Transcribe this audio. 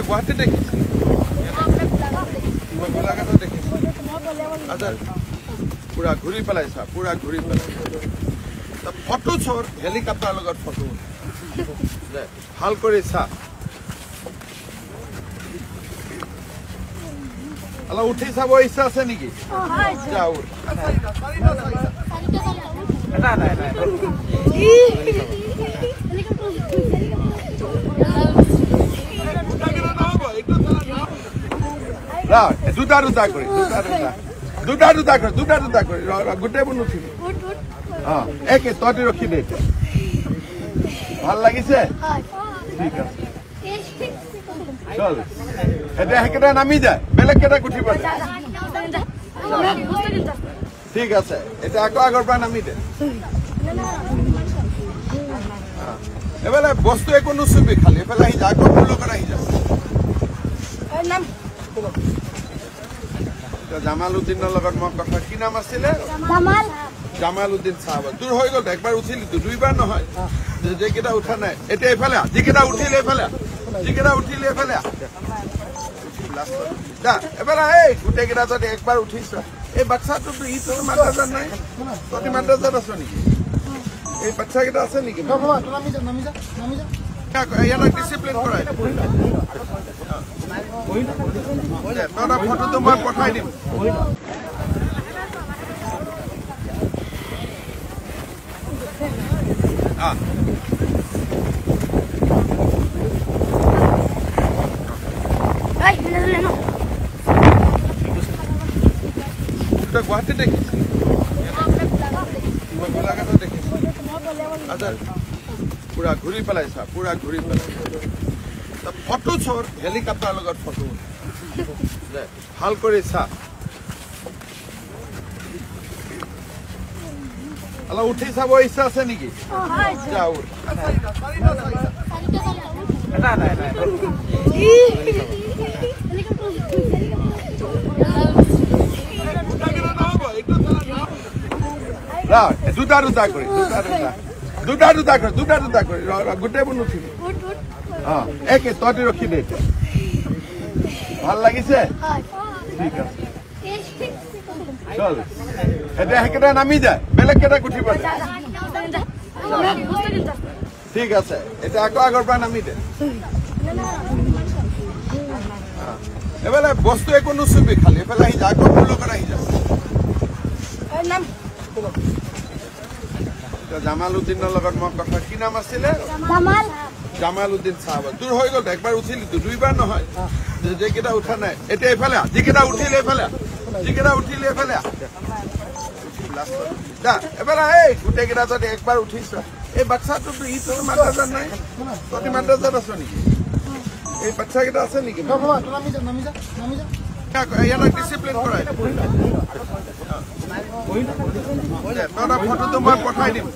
গুৱাহাটীত দেখিছে আচ্ছা পুৰা ঘূৰি পেলাইছা পুৰা ঘূৰি পেলাইছা ফটো চোৰ হেলিকপ্টাৰ লগত ফটো ভাল কৰিছা অলপ উঠি চাব ইচ্ছা আছে নেকি যাও দুটা দুটা কৰি গোটেইবোৰ নুঠিব একে তহঁতি ৰখি দে ভাল লাগিছে ঠিক আছে চল এতিয়া সেইকেইটা নামি যায় বেলেগ কেইটা উঠিব ঠিক আছে এতিয়া আকৌ আগৰ পৰা নামি দে এইফালে বস্তু একো নুচুবি খালি এইফালে আহি যা আকৌ মোৰ লগত আহি যা জামালুদ্দিনৰ লগত মই কথা কি নাম আছিলে জামালুদ্দিন চাহাব তোৰ হৈ গ'ল একবাৰ উঠিলি দুইবাৰ নহয় যেকেইটা উঠা নাই এতিয়া এইফালে যিকেইটা উঠিলে এইফালে যিকেইটা উঠিলে এইফালে এইফালে এই গোটেইকেইটা যদি একবাৰ উঠিছ এই বাচ্চাটোতো ই তোৰ মাদ্ৰাজাত নাই তহঁতি মাদ্ৰাজাত আছ নেকি এই বাচ্চাকেইটা আছে নেকি ইয়াত ডিচিপ্লিন কৰাই তহঁতৰ ফটোটো মই পঠাই দিম গুৱাহাটীত দেখিছে গোলাঘাটত দেখিছে আচ্ছা পুৰা ঘূৰি পেলাইছা পুৰা ঘূৰি পেলাইছা ফটো চোৰ হেলিকপ্টাৰ লগত ফটো ভাল কৰিছা অলপ উঠি চাব ইচ্ছা আছে নেকি যাও দুটা দুটা কৰি গোটেইবোৰ নুঠিব একে তহঁতি ৰখি দে ভাল লাগিছে ঠিক আছে চল এতিয়া সেইকেইটা নামি যায় বেলেগ কেইটা উঠিব ঠিক আছে এতিয়া আকৌ আগৰ পৰা নামি দে এইফালে বস্তু একো নুচুবি খালি এইফালে আহি যা আকৌ মোৰ লগত আহি যা জামালুদ্দিনৰ লগত মই কথা কি নাম আছিলে জামালুদ্দিন চাহাব তোৰ হৈ গ'ল একবাৰ উঠিলি দুইবাৰ নহয় যেকেইটা উঠা নাই এতিয়া এইফালে যিকেইটা উঠিলে এইফালে যিকেইটা উঠিলে এইফালে এইফালে এই গোটেইকেইটা যদি একবাৰ উঠিছ এই বাচ্চাটোতো ই তোৰ মাদ্ৰাজাত নাই তহঁতি মাদ্ৰাজাত আছ নেকি এই বাচ্চাকেইটা আছে নেকি ইয়াত ডিচিপ্লিন কৰাই তহঁতৰ ফটোটো মই পঠাই দিম